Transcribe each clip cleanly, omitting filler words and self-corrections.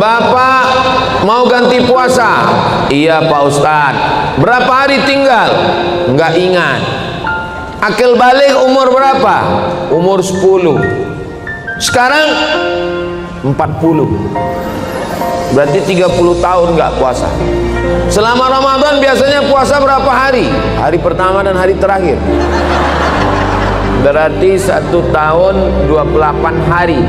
Bapak mau ganti puasa? Iya Pak Ustadz. Berapa hari tinggal? Enggak ingat. Akil balik umur berapa? Umur 10. Sekarang 40. Berarti 30 tahun enggak puasa. Selama Ramadan biasanya puasa berapa hari? Hari pertama dan hari terakhir. Berarti 1 tahun 28 hari.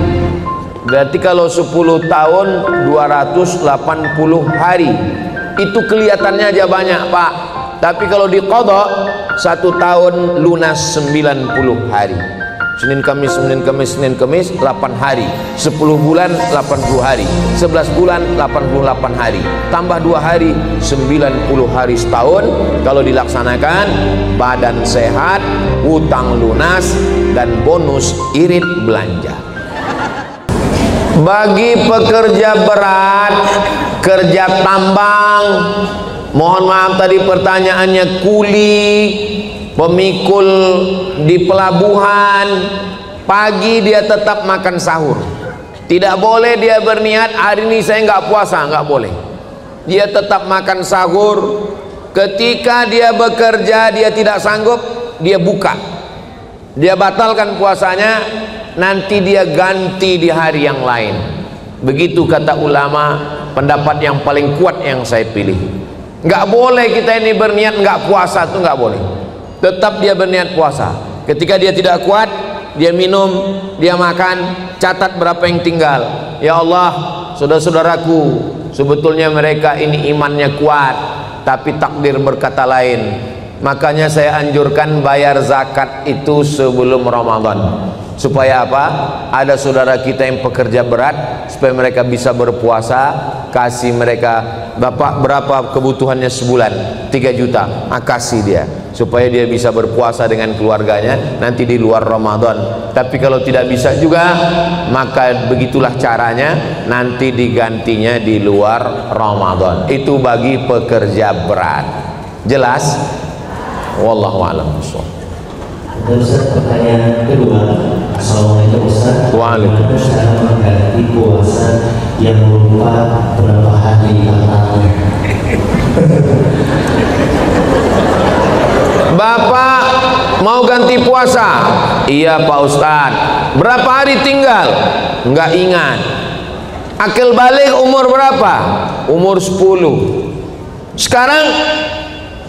Berarti kalau 10 tahun 280 hari. Itu kelihatannya aja banyak Pak. Tapi kalau diqadha 1 tahun lunas 90 hari. Senin Kamis, Senin Kamis, Senin Kamis 8 hari. 10 bulan 80 hari. 11 bulan 88 hari. Tambah 2 hari 90 hari setahun. Kalau dilaksanakan, badan sehat, hutang lunas, dan bonus irit belanja. Bagi pekerja berat, kerja tambang, mohon maaf tadi pertanyaannya kuli, pemikul di pelabuhan, pagi dia tetap makan sahur. Tidak boleh dia berniat hari ini saya nggak puasa, nggak boleh. Dia tetap makan sahur. Ketika dia bekerja dia tidak sanggup, dia buka. Dia batalkan puasanya, nanti dia ganti di hari yang lain. Begitu kata ulama, pendapat yang paling kuat yang saya pilih. Nggak boleh kita ini berniat nggak puasa, tuh nggak boleh. Tetap dia berniat puasa. Ketika dia tidak kuat, dia minum, dia makan, catat berapa yang tinggal. Ya Allah, saudara-saudaraku, sebetulnya mereka ini imannya kuat, tapi takdir berkata lain. Makanya saya anjurkan bayar zakat itu sebelum Ramadan. Supaya apa? Ada saudara kita yang pekerja berat, supaya mereka bisa berpuasa. Kasih mereka, Bapak berapa kebutuhannya sebulan? 3 juta, kasih dia, supaya dia bisa berpuasa dengan keluarganya nanti di luar Ramadan. Tapi kalau tidak bisa juga, maka begitulah caranya, nanti digantinya di luar Ramadan. Itu bagi pekerja berat. Jelas? Wallahu a'lam bishawab. Ustaz, pertanyaan kedua. Assalamualaikum Ustaz. Waalaikumsalam. Cara mengganti puasa yang lupa berapa hari tanggalnya? Bapak mau ganti puasa? Iya Pak Ustadz. Berapa hari tinggal? Enggak ingat. Akil balik umur berapa? Umur 10. Sekarang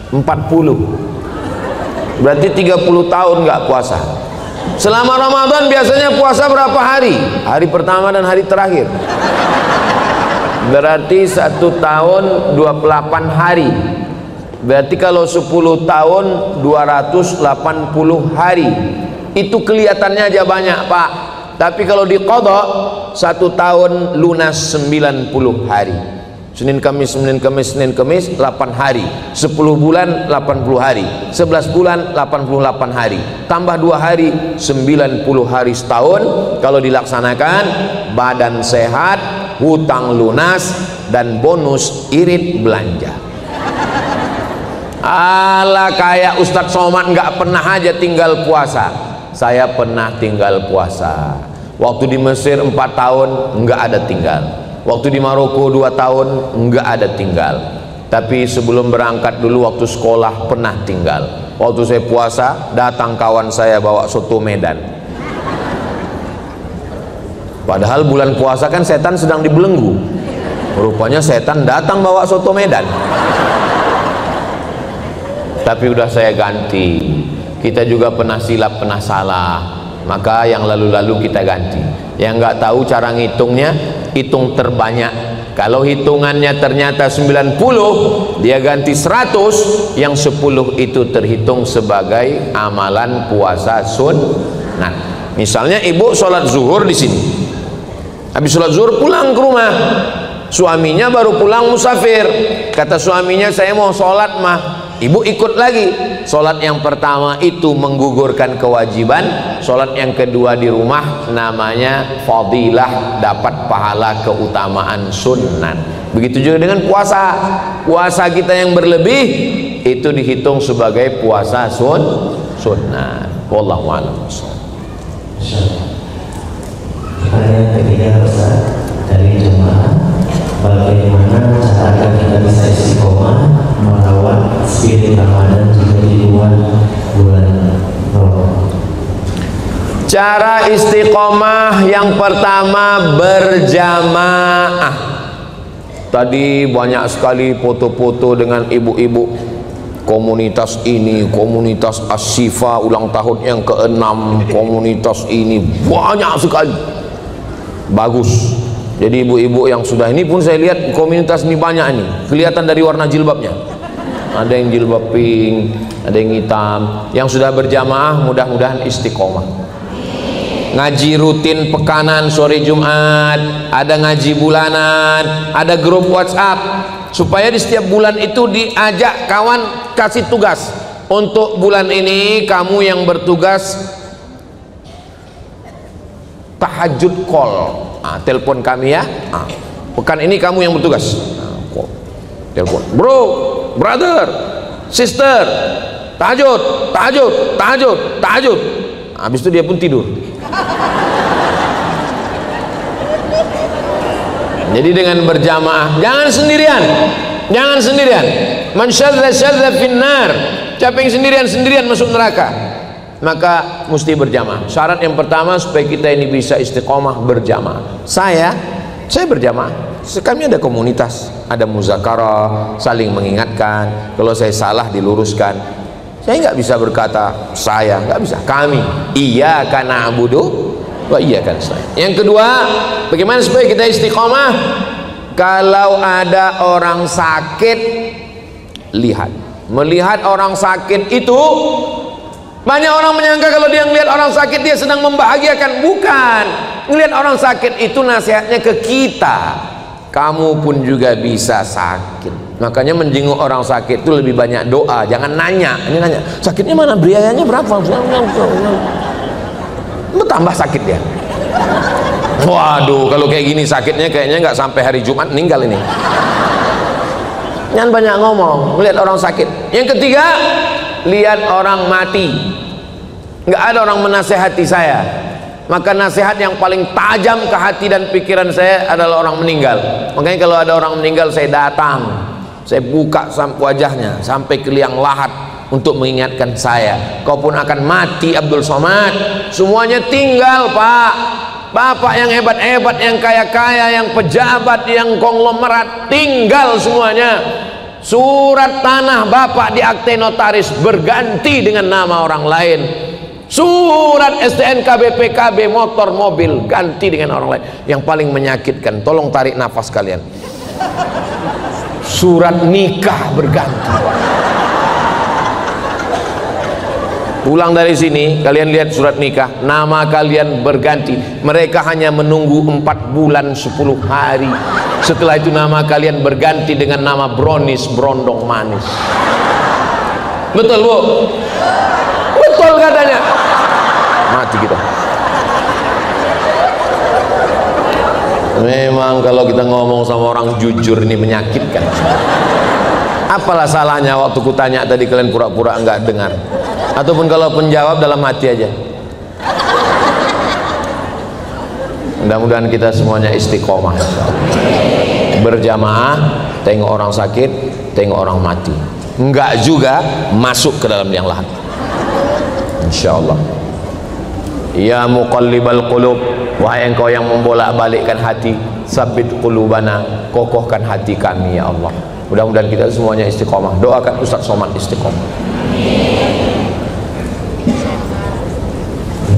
40. Berarti 30 tahun nggak puasa. Selama Ramadan biasanya puasa berapa hari? Hari pertama dan hari terakhir. Berarti 1 tahun 28 hari. Berarti kalau 10 tahun 280 hari. Itu kelihatannya aja banyak Pak. Tapi kalau diqadha 1 tahun lunas 90 hari. Senin Kamis, Senin Kamis, Senin Kamis 8 hari. 10 bulan 80 hari. 11 bulan 88 hari. Tambah 2 hari 90 hari setahun. Kalau dilaksanakan, badan sehat, hutang lunas, dan bonus irit belanja. Alah, kayak Ustadz Somad nggak pernah aja tinggal puasa. Saya pernah tinggal puasa. Waktu di Mesir 4 tahun nggak ada tinggal. Waktu di Maroko 2 tahun nggak ada tinggal. Tapi sebelum berangkat dulu waktu sekolah pernah tinggal. Waktu saya puasa datang kawan saya bawa soto Medan. Padahal bulan puasa kan setan sedang dibelenggu. Rupanya setan datang bawa soto Medan. Tapi udah saya ganti. Kita juga pernah silap, pernah salah. Maka yang lalu-lalu kita ganti. Yang nggak tahu cara ngitungnya, hitung terbanyak. Kalau hitungannya ternyata 90, dia ganti 100, yang 10 itu terhitung sebagai amalan puasa sunnah. Misalnya ibu sholat zuhur di sini, habis sholat zuhur pulang ke rumah, suaminya baru pulang musafir. Kata suaminya, saya mau sholat mah. Ibu ikut lagi. Sholat yang pertama itu menggugurkan kewajiban. Sholat yang kedua di rumah namanya fadilah, dapat pahala keutamaan sunnah. Begitu juga dengan puasa. Puasa kita yang berlebih itu dihitung sebagai puasa sunnah. Wallahu a'lam. Pertanyaan ketiga Ustaz dari jemaah. bagaimana cara kita bisa istiqomah melawan spirit Ramadan jika di luar bulan Ramadan? Cara istiqomah yang pertama berjamaah. Tadi banyak sekali foto-foto dengan ibu-ibu komunitas ini, komunitas Asyifa ulang tahun yang ke-6, komunitas ini banyak sekali, bagus. Jadi ibu-ibu yang sudah ini pun saya lihat komunitas ini banyak ini, kelihatan dari warna jilbabnya, ada yang jilbab pink, ada yang hitam. Yang sudah berjamaah mudah-mudahan istiqomah. Ngaji rutin pekanan sore Jumat, ada ngaji bulanan, ada grup WhatsApp, supaya di setiap bulan itu diajak kawan, kasih tugas. Untuk bulan ini kamu yang bertugas tahajud call, telepon kami ya. Pekan ini kamu yang bertugas, telepon, bro, brother, sister, tahajud, tahajud, tahajud, tahajud. Habis itu dia pun tidur. Jadi dengan berjamaah, jangan sendirian, jangan sendirian. Man syadza syadza finnar, siapa yang sendirian masuk neraka. Maka mesti berjamaah. Syarat yang pertama supaya kita ini bisa istiqomah berjamaah. Saya berjamaah. Kami ada komunitas, ada muzakarah, saling mengingatkan. Kalau saya salah diluruskan. Saya nggak bisa berkata saya, nggak bisa. Kami, iyyaka na'budu wa iyyaka nasta'in. Yang kedua, bagaimana supaya kita istiqomah? Kalau ada orang sakit, melihat orang sakit itu, banyak orang menyangka kalau dia melihat orang sakit dia sedang membahagiakan. Bukan. Melihat orang sakit itu nasihatnya ke kita, kamu pun juga bisa sakit. Makanya menjenguk orang sakit itu lebih banyak doa, jangan nanya. Ini nanya, sakitnya mana, biayanya berapa? Bertambah sakit dia. Waduh, kalau kayak gini sakitnya kayaknya nggak sampai hari Jumat meninggal ini. Jangan banyak ngomong, melihat orang sakit. Yang ketiga, lihat orang mati. Nggak ada orang menasehati saya. Maka nasihat yang paling tajam ke hati dan pikiran saya adalah orang meninggal. Makanya kalau ada orang meninggal saya datang, saya buka wajahnya sampai ke liang lahat untuk mengingatkan saya, kau pun akan mati Abdul Somad. Semuanya tinggal, Pak. Bapak yang hebat-hebat, yang kaya-kaya, yang pejabat, yang konglomerat, tinggal semuanya. Surat tanah Bapak di akte notaris berganti dengan nama orang lain. Surat STNK BPKB motor mobil ganti dengan orang lain. Yang paling menyakitkan, tolong tarik nafas kalian, surat nikah berganti. Pulang dari sini kalian lihat surat nikah, nama kalian berganti. Mereka hanya menunggu 4 bulan 10 hari. Setelah itu nama kalian berganti dengan nama Bronis, Brondong Manis. Betul, Bu? Betul katanya. Mati kita. Memang kalau kita ngomong sama orang jujur ini menyakitkan. Apalah salahnya waktu kutanya tadi kalian pura-pura enggak dengar? Ataupun kalau penjawab dalam hati aja. Mudah-mudahan kita semuanya istiqomah. Berjamaah, tengok orang sakit, tengok orang mati. Enggak juga masuk ke dalam liang lahat. Insyaallah. Ya muqallibal qulub, wahai engkau yang membolak-balikkan hati, sabit qulubana, kokohkan hati kami ya Allah. Mudah-mudahan kita semuanya istiqomah. Doakan Ustaz Somad istiqomah.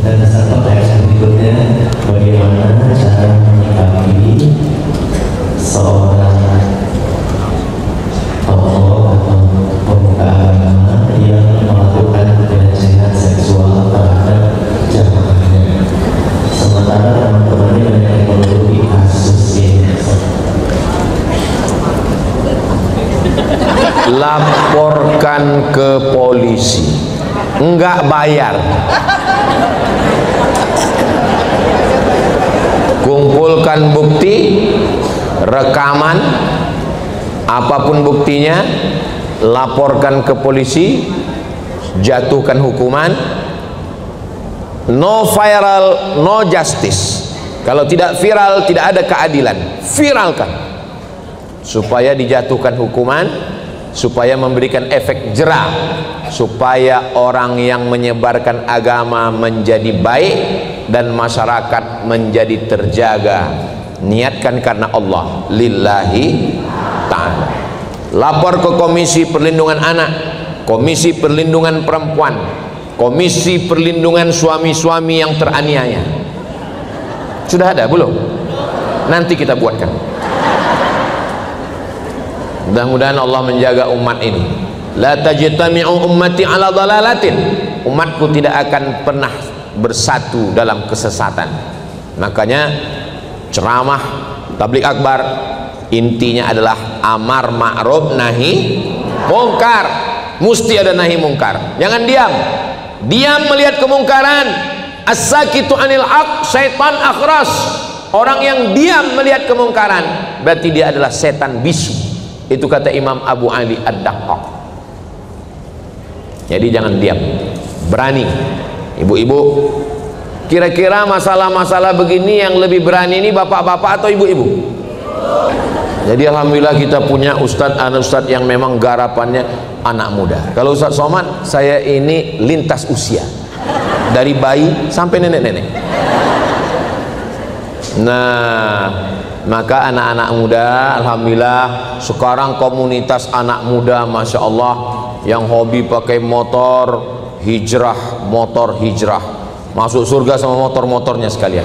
Dan satu pertanyaan berikutnya, bagaimana cara menyikapi seorang tokoh atau pemuka agama yang melakukan pelecehan seksual terhadap jamaahnya, sementara teman-temannya banyak yang menuduhi kasus ini? Laporkan ke polisi, enggak bayar. Kumpulkan bukti, rekaman, apapun buktinya, laporkan ke polisi, jatuhkan hukuman. No viral, no justice. Kalau tidak viral, tidak ada keadilan. Viralkan. supaya dijatuhkan hukuman, supaya memberikan efek jerah, supaya orang yang menyebarkan agama menjadi baik dan masyarakat menjadi terjaga. Niatkan karena Allah, lillahi ta'ala. Lapor ke Komisi Perlindungan Anak, Komisi Perlindungan Perempuan, Komisi Perlindungan Suami-suami yang teraniaya. Sudah ada belum? Nanti kita buatkan. Mudah-mudahan Allah menjaga umat ini. La tajtami'u ummati ala dhalalatin. Umatku tidak akan pernah bersatu dalam kesesatan. Makanya ceramah tabligh akbar intinya adalah amar ma'ruf nahi mungkar. Mesti ada nahi mungkar. Jangan diam. Diam melihat kemungkaran. As-sakitu anil haq syaitan akhras. Orang yang diam melihat kemungkaran berarti dia adalah setan bisu. Itu kata Imam Abu Ali Ad-Daqqaq. Jadi jangan diam, berani. Ibu-ibu, kira-kira masalah-masalah begini yang lebih berani ini bapak-bapak atau ibu-ibu? Jadi alhamdulillah kita punya ustadz yang memang garapannya anak muda. Kalau Ustadz Somad, saya ini lintas usia, dari bayi sampai nenek-nenek. Nah, maka anak-anak muda, alhamdulillah sekarang komunitas anak muda, masya Allah, yang hobi pakai motor hijrah, masuk surga sama motor-motornya sekalian.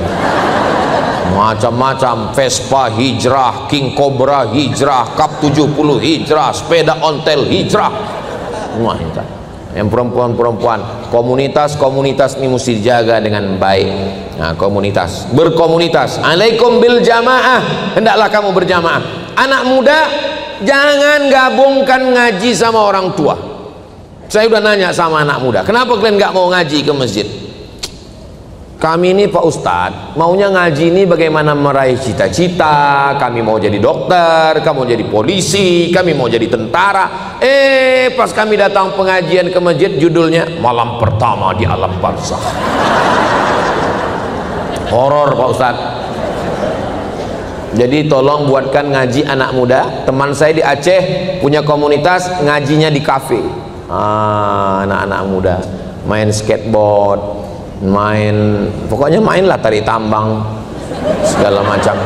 Macam-macam, Vespa hijrah, King Cobra hijrah, Cup 70 hijrah, sepeda ontel hijrah, semua hijrah. Yang perempuan-perempuan, komunitas ini mesti dijaga dengan baik. Nah, berkomunitas, alaikum bil jamaah, hendaklah kamu berjamaah. Anak muda jangan gabungkan ngaji sama orang tua. Saya udah nanya sama anak muda, kenapa kalian nggak mau ngaji ke masjid? Kami ini Pak Ustadz maunya ngaji ini bagaimana meraih cita-cita. Kami mau jadi dokter, kamu mau jadi polisi, kami mau jadi tentara. Pas kami datang pengajian ke masjid, judulnya malam pertama di alam barzakh. Horor Pak Ustadz. Jadi tolong buatkan ngaji anak muda. Teman saya di Aceh punya komunitas ngajinya di kafe. Anak-anak muda main skateboard, pokoknya mainlah tari tambang, segala macam.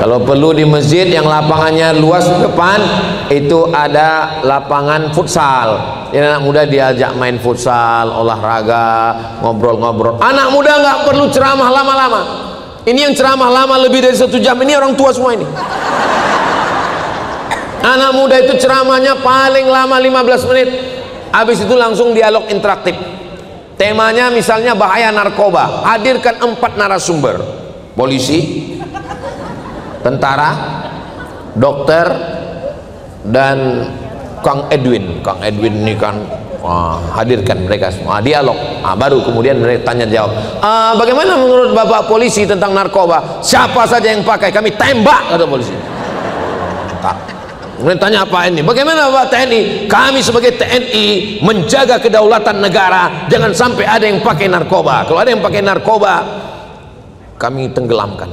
Kalau perlu di masjid yang lapangannya luas depan itu ada lapangan futsal. Jadi anak muda diajak main futsal, olahraga, ngobrol-ngobrol. Anak muda nggak perlu ceramah lama-lama. Ini yang ceramah lama lebih dari 1 jam, ini orang tua semua ini. Anak muda itu ceramahnya paling lama 15 menit. Habis itu langsung dialog interaktif. Temanya misalnya bahaya narkoba. Hadirkan 4 narasumber. Polisi, tentara, dokter, dan Kang Edwin. Kang Edwin ini kan hadirkan mereka semua, dialog. Baru kemudian mereka tanya jawab. Bagaimana menurut Bapak polisi tentang narkoba? Siapa saja yang pakai kami tembak, kata polisi. Kemudian tanya apa ini? Bagaimana Bapak TNI? Kami sebagai TNI menjaga kedaulatan negara, jangan sampai ada yang pakai narkoba. Kalau ada yang pakai narkoba, kami tenggelamkan.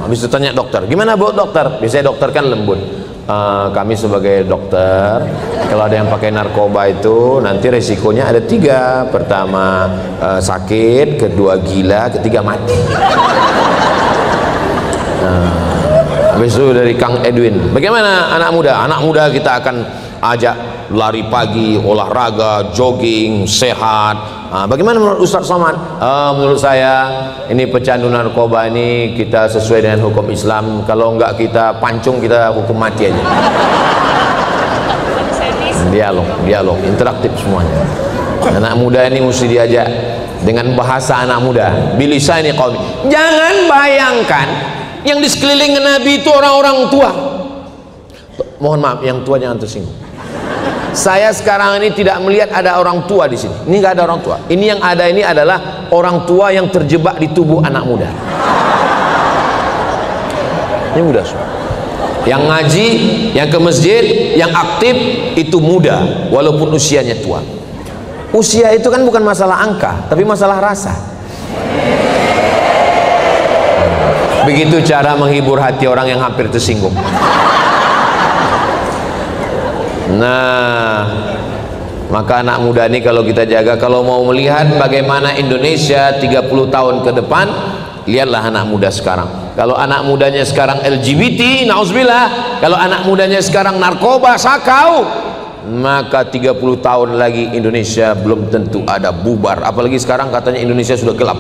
Habis itu tanya dokter, gimana Bu dokter? Biasanya dokter kan lembut. Kami sebagai dokter, kalau ada yang pakai narkoba itu nanti resikonya ada 3. Pertama sakit, kedua gila, ketiga mati. Habis itu dari Kang Edwin, bagaimana anak muda? Anak muda kita akan ajak lari pagi, olahraga, jogging, sehat. Bagaimana menurut Ustadz Somad? Menurut saya ini pecandu narkoba ini kita sesuai dengan hukum Islam. Kalau enggak kita pancung, kita hukum mati aja. Dialog interaktif semuanya. Anak muda ini mesti diajak dengan bahasa anak muda. Bilisani qaumi. Jangan bayangkan yang di sekeliling Nabi itu orang-orang tua. Mohon maaf, yang tua jangan tersinggung. Saya sekarang ini tidak melihat ada orang tua di sini. Ini nggak ada orang tua. Ini yang ada ini adalah orang tua yang terjebak di tubuh anak muda. Ini muda semua. Yang ngaji, yang ke masjid, yang aktif itu muda, walaupun usianya tua. Usia itu kan bukan masalah angka, tapi masalah rasa. Begitu cara menghibur hati orang yang hampir tersinggung. Nah, maka anak muda ini kalau kita jaga, kalau mau melihat bagaimana Indonesia 30 tahun ke depan, lihatlah anak muda sekarang. Kalau anak mudanya sekarang LGBT, na'udzubillah, kalau anak mudanya sekarang narkoba, sakau, maka 30 tahun lagi Indonesia belum tentu ada, bubar. Apalagi sekarang katanya Indonesia sudah gelap.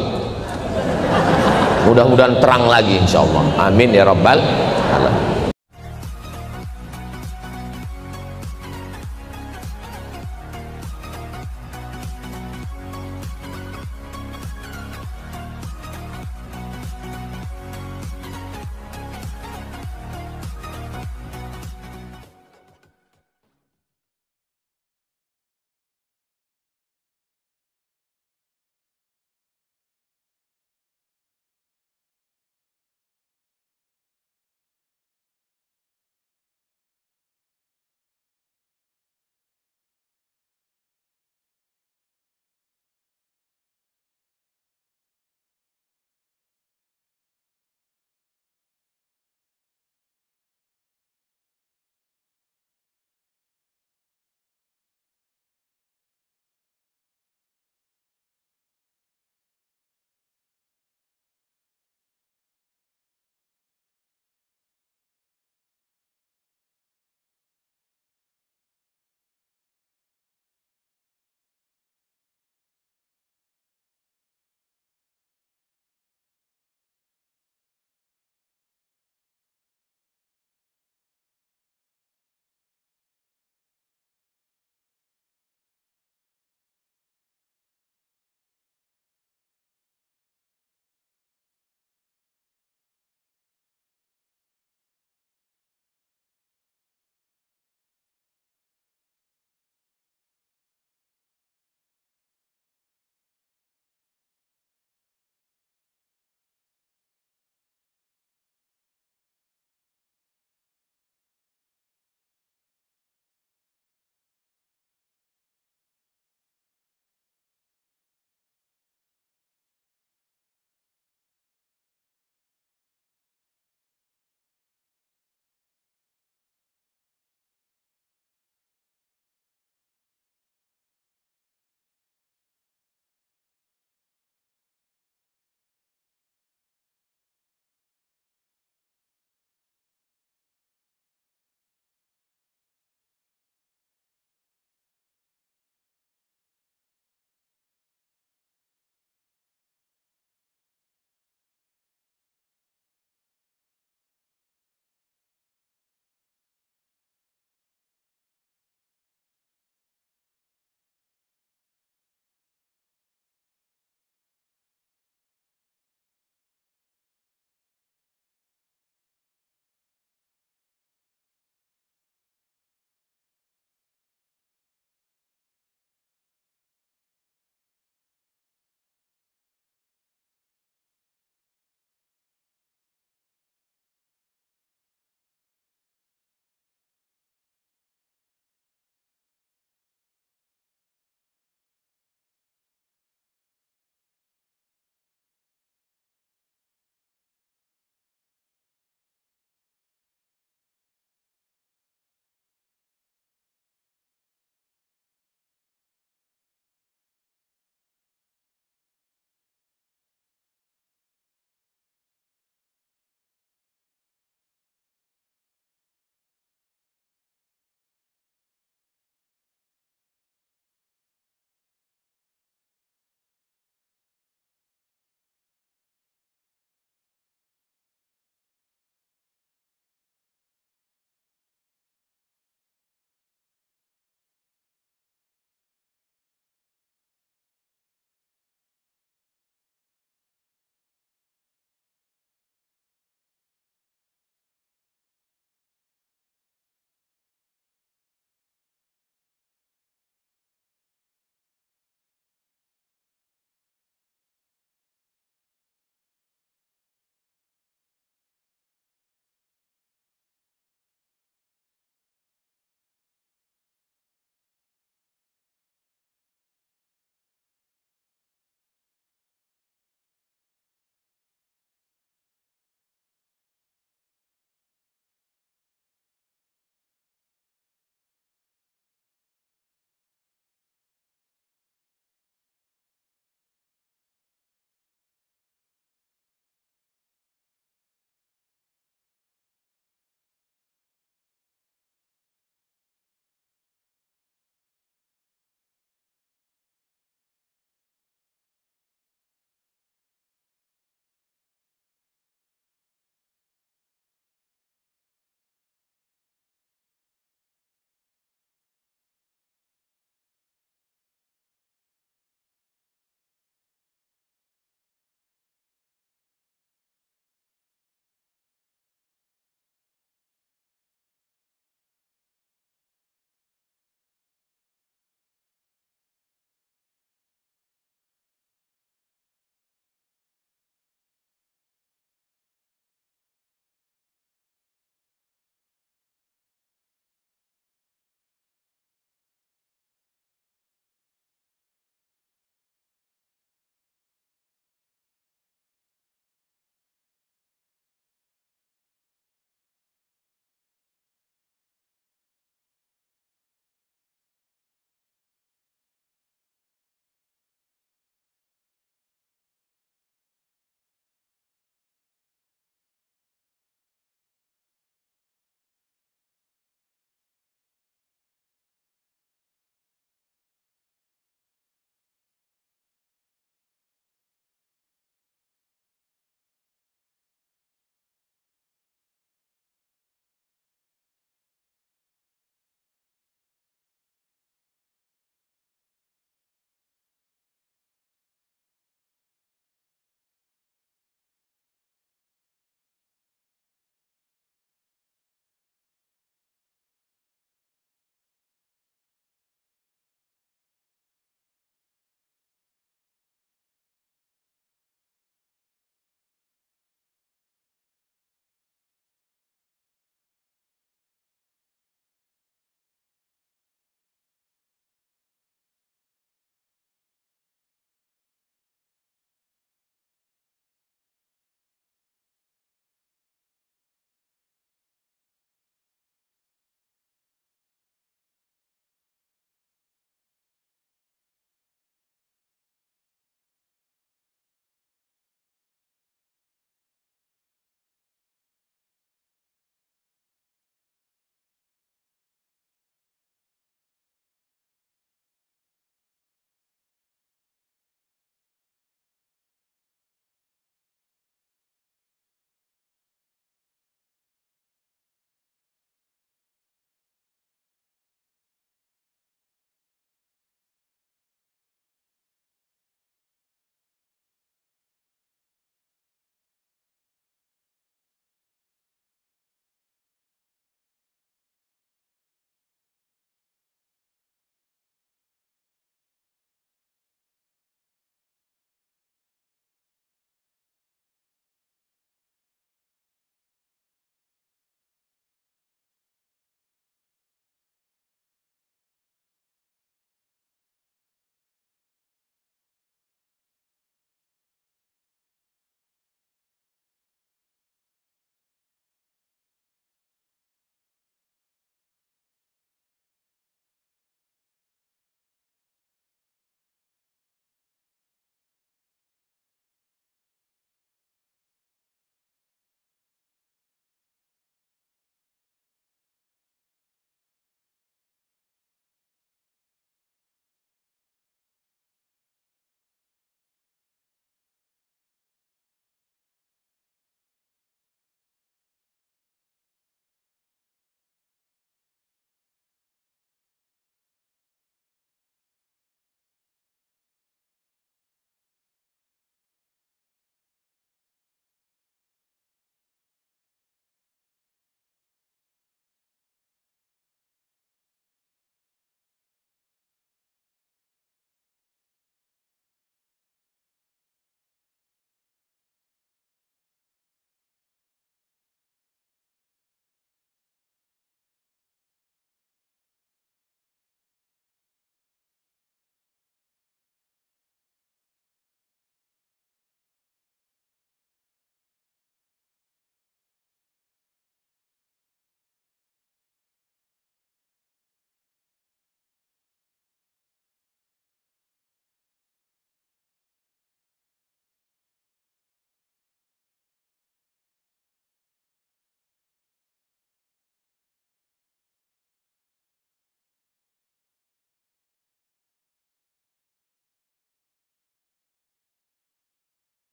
Mudah-mudahan terang lagi insyaallah. Amin ya rabbal alamin.